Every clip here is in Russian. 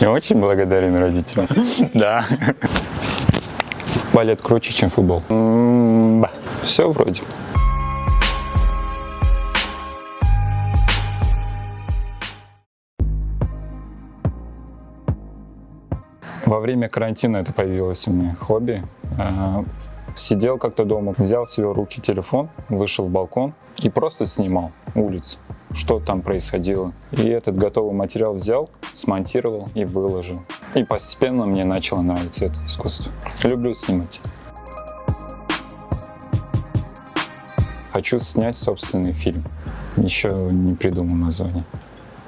Я очень благодарен родителям. Да. Балет круче, чем футбол. Все вроде. Во время карантина это появилось у меня хобби. Сидел как-то дома, взял себе в руки телефон, вышел в балкон и просто снимал улицу, что там происходило. И этот готовый материал взял, смонтировал и выложил. И постепенно мне начало нравиться это искусство. Люблю снимать. Хочу снять собственный фильм. Еще не придумал название.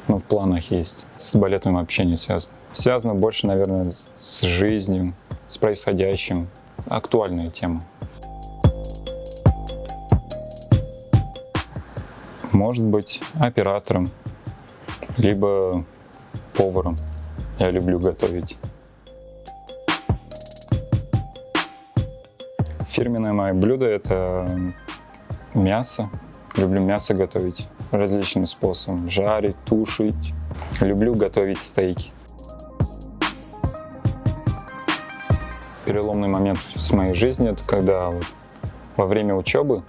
Но в планах есть. С балетом вообще не связано. Связано больше, наверное, с жизнью, с происходящим. Актуальная тема. Может быть, оператором, либо поваром. Я люблю готовить. Фирменное мое блюдо – это мясо. Люблю мясо готовить различным способом. Жарить, тушить. Люблю готовить стейки. Переломный момент с моей жизни – это когда во время учебы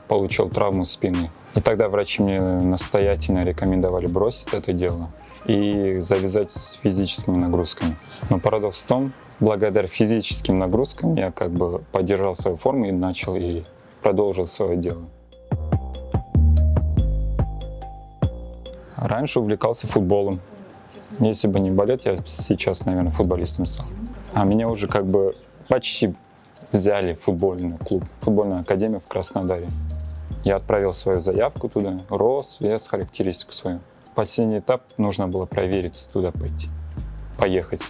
получил травму спины. И тогда врачи мне настоятельно рекомендовали бросить это дело и завязать с физическими нагрузками. Но парадокс в том, благодаря физическим нагрузкам я как бы поддержал свою форму и начал и продолжил свое дело. Раньше увлекался футболом. Если бы не балет, я сейчас, наверное, футболистом стал. А меня уже как бы почти взяли в футбольный клуб, футбольную академию в Краснодаре. Я отправил свою заявку туда, рост, вес, характеристику свою. Последний этап нужно было провериться, туда пойти, поехать.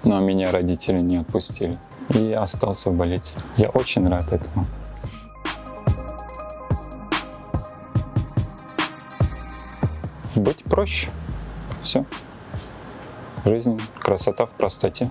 Но меня родители не отпустили. И я остался в балете. Я очень рад этому. Быть проще. Все. Жизнь, красота в простоте.